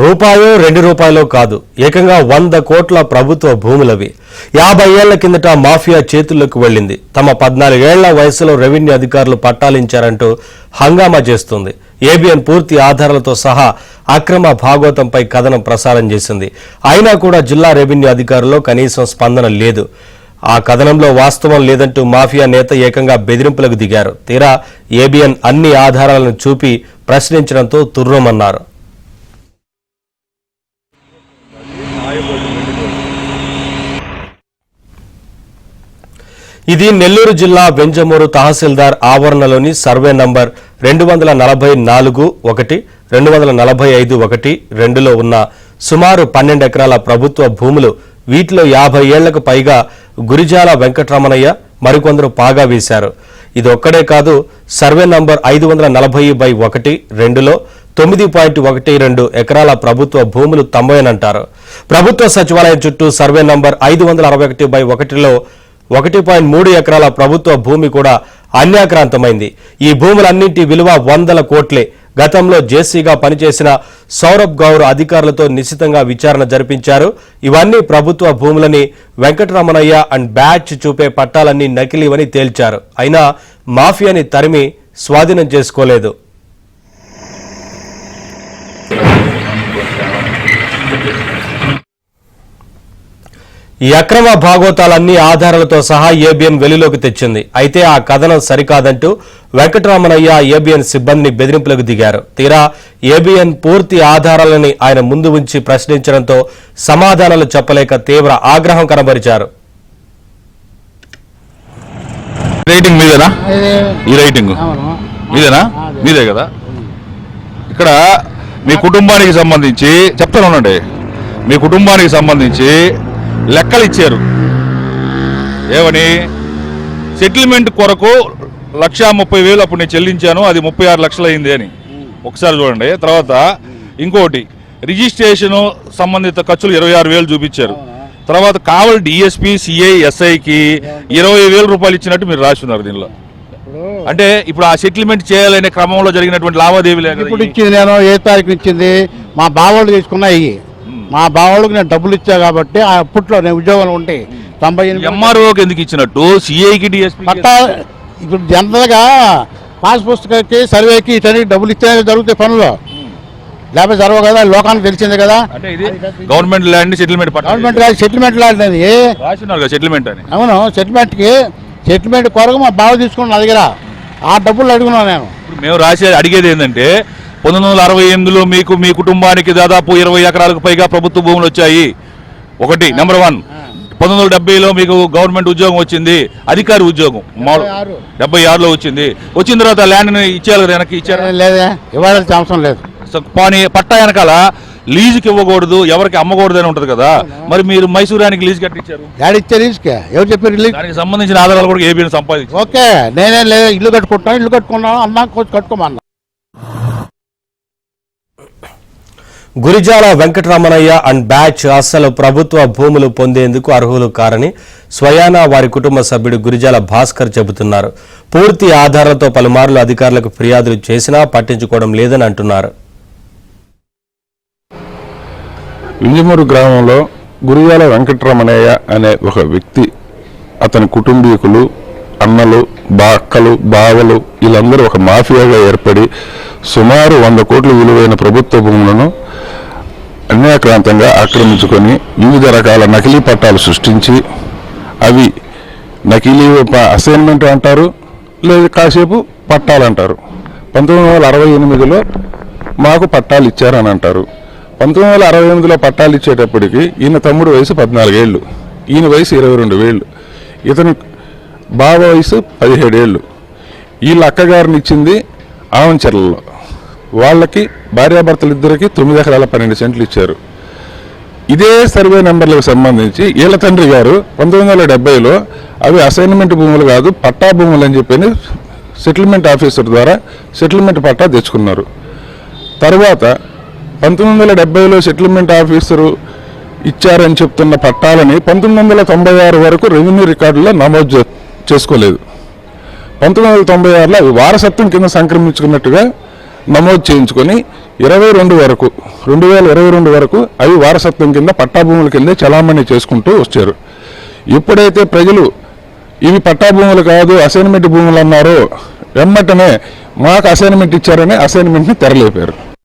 రూపాయో 2 రూపాయలో కాదు, ఏకంగా 100 కోట్ల ప్రభుత్వ భూములవి 50 ఏళ్ల కిందట మాఫియా చేతుల్లోకి వెళ్ళింది. తమ 14 ఏళ్ల వయసులో రెవెన్యూ అధికారులు పట్టాలించారంటూ హంగామా చేస్తుంది. ఏబిఎన్ పూర్తి ఆధారాలతో సహా అక్రమ భాగోతంపై కథనం ప్రసారం చేసింది. అయినా కూడా జిల్లా రెవెన్యూ అధికారుల్లో కనీసం స్పందన లేదు. ఆ కథనంలో వాస్తవం లేదంటూ మాఫియా నేత ఏకంగా బెదిరింపులకు దిగారు. తీరా ఏబిఎన్ అన్ని ఆధారాలను చూపి ప్రశ్నించడంతో తుర్రుమన్నారు. ఇది నెల్లూరు జిల్లా వెంజమూరు తహసీల్దార్ ఆవరణలోని సర్వే నంబర్ 244-1, 245-1-2లో ఉన్న సుమారు 12 ఎకరాల ప్రభుత్వ భూములు. వీటిలో 50 ఏళ్లకు పైగా గురిజాల వెంకటరమణయ్య మరికొందరు పాగా వేశారు. ఇది ఒక్కడే కాదు, సర్వే నంబర్ 540/1, 2లో 9.12 ఎకరాల ప్రభుత్వ భూములు తమవేనంటారు. ప్రభుత్వ సచివాలయం చుట్టూ సర్వే నంబర్ 561/1లో 1.3 ఎకరాల ప్రభుత్వ భూమి కూడా అన్యాక్రాంతమైంది. ఈ భూములన్నింటి విలువ 100 కోట్లే. గతంలో జేసీగా పనిచేసిన సౌరభ్ గౌర్ అధికారులతో నిశితంగా విచారణ జరిపించారు. ఇవన్నీ ప్రభుత్వ భూములని వెంకటరమణయ్య అండ్ బ్యాచ్ చూపే పట్టాలన్నీ నకిలీవని తేల్చారు. అయినా మాఫియాని తరిమి స్వాధీనం చేసుకోలేదు. ఈ అక్రమ భాగోతాలన్నీ ఆధారాలతో సహా ఏబిఎన్ వెలుగులోకి తెచ్చింది. అయితే ఆ కథనం సరికాదంటూ వెంకటరమణయ్య ఏబిఎన్ సిబ్బందిని బెదిరింపులకు దిగారు. తీరా ఏబిఎన్ పూర్తి ఆధారాలని ఆయన ముందు ఉంచి ప్రశ్నించడంతో సమాధానాలు చెప్పలేక తీవ్ర ఆగ్రహం కనబరిచారు. రైటింగ్ మీదేనా? ఈ రైటింగ్ మీదేనా? మీదే కదా. ఇక్కడ మీ కుటుంబానికి సంబంధించి చెప్తాను ఉండండి. మీ కుటుంబానికి సంబంధించి లెక్కలు ఇచ్చారు. ఏమని? సెటిల్మెంట్ కొరకు 1,30,000 అప్పుడు నేను చెల్లించాను, అది 36 లక్షలు అయింది అని ఒకసారి చూడండి. తర్వాత ఇంకోటి రిజిస్ట్రేషను సంబంధిత ఖర్చులు 26,000 చూపించారు. తర్వాత కావలి డిఎస్పీ సిఐ ఎస్ఐకి 20,000 రూపాయలు ఇచ్చినట్టు మీరు రాస్తున్నారు దీనిలో. అంటే ఇప్పుడు ఆ సెటిల్మెంట్ చేయాలనే క్రమంలో జరిగినటువంటి లావాదేవీలు ఇప్పుడు ఇచ్చింది. నేను ఏ తారీఖు ఇచ్చింది మా బావోళ్ళు తీసుకున్నాయి. మా బావోళ్ళకి నేను డబ్బులు ఇచ్చా కాబట్టి అప్పట్లో నేను ఉద్యోగంలో ఉంటే 98 ఎంఆర్ఓకి ఎందుకు ఇచ్చినట్టు సిఐకి డిఎస్పీ పట్టా ఇప్పుడు జనరల్గా పాస్ పుస్తకానికి సర్వేకి ఇతనికి డబ్బులు ఇస్తే జరుగుతాయి పనులు, లేకపోతే జరగవు కదా. లోకానికి తెలిసిందే కదా. అంటే ఇది government land settlement government settlement land అది రాసినారు సెటిల్మెంట్ అని. అవును, సెటిల్మెంట్ కొరకు మా బావ తీసుకున్నాను నా దగ్గర. ఆ డబ్బులు అడుగున్నాను నేను. మేము అడిగేది ఏంటంటే 1968లో మీకు మీ కుటుంబానికి దాదాపు 20 ఎకరాలకు పైగా ప్రభుత్వ భూములు వచ్చాయి. ఒకటి నెంబర్ 1. 1970లో మీకు గవర్నమెంట్ ఉద్యోగం వచ్చింది, అధికారి ఉద్యోగం 76లో వచ్చింది. వచ్చిన తర్వాత ల్యాండ్ ఇచ్చేయాలి, వెనక్కి ఇచ్చారు లేదా? ఇవ్వాల్సిన అవసరం లేదు. పోనీ పట్టా వెనకాల లీజుకి ఇవ్వకూడదు, ఎవరికి అమ్మకూడదు అని ఉంటుంది కదా. మరి మీరు మైసూరానికి లీజు కట్టించారు. ఎవరు చెప్పారు? దానికి సంబంధించిన ఆధారాలు కూడా ఏబిఎన్ సంపాదించారు. ఓకే, నేనే లేదా ఇల్లు కట్టుకున్నాను అన్నా కట్టుకోమన్నా. గురిజాల వెంకటరమణయ్య అండ్ బ్యాచ్ అసలు ప్రభుత్వ భూములు పొందేందుకు అర్హులు కారని స్వయానా వారి కుటుంబ సభ్యుడు గురిజాల భాస్కర్ చెబుతున్నారు. పూర్తి ఆధారాలతో పలుమార్లు అధికారులకు ఫిర్యాదులు చేసినా పట్టించుకోవడం లేదని అంటున్నారు. వింజమూరు గ్రామంలో గురిజాల వెంకటరమణయ్య అనే ఒక వ్యక్తి, అతని కుటుంబీకులు, అన్నలు, అక్కలు, బావలు వీళ్ళందరూ ఒక మాఫియాగా ఏర్పడి సుమారు 100 కోట్ల విలువైన ప్రభుత్వ భూములను అన్యాక్రాంతంగా ఆక్రమించుకొని వివిధ రకాల నకిలీ పట్టాలు సృష్టించి అవి నకిలీ అసైన్మెంట్ అంటారు, లేదా కాసేపు పట్టాలు అంటారు. 1968లో మాకు పట్టాలు ఇచ్చారని అంటారు. 1968లో పట్టాలు ఇచ్చేటప్పటికి ఈయన తమ్ముడు వయసు 14 ఏళ్ళు, ఈయన వయసు 22 ఏళ్ళు, ఇతని బావ వయసు 17 ఏళ్ళు. వీళ్ళ అక్కగారిని ఇచ్చింది ఆవంచెర్లలో. వాళ్ళకి భార్యాభర్తలిద్దరికి 9 ఎకరాల 12 సెంట్లు ఇచ్చారు. ఇదే సర్వే నెంబర్లకు సంబంధించి వీళ్ళ తండ్రి గారు 1970లో అవి అసైన్మెంట్ భూములు కాదు పట్టా భూములు అని చెప్పి సెటిల్మెంట్ ఆఫీసర్ ద్వారా సెటిల్మెంట్ పట్టా తెచ్చుకున్నారు. తర్వాత 1970లో సెటిల్మెంట్ ఆఫీసరు ఇచ్చారని చెప్తున్న పట్టాలని 1996 వరకు రెవెన్యూ రికార్డులో నమోదు చేసుకోలేదు. 1996లో అవి వారసత్వం కింద సంక్రమించుకున్నట్టుగా నమోదు చేయించుకొని 2022 వరకు అవి వారసత్వం కింద పట్టాభూముల కిందే చలామణి చేసుకుంటూ వచ్చారు. ఎప్పుడైతే ప్రజలు ఇవి పట్టాభూములు కాదు అసైన్మెంట్ భూములు అన్నారో వెమ్మటనే మాకు అసైన్మెంట్ ఇచ్చారని అసైన్మెంట్ని తెరలేపారు.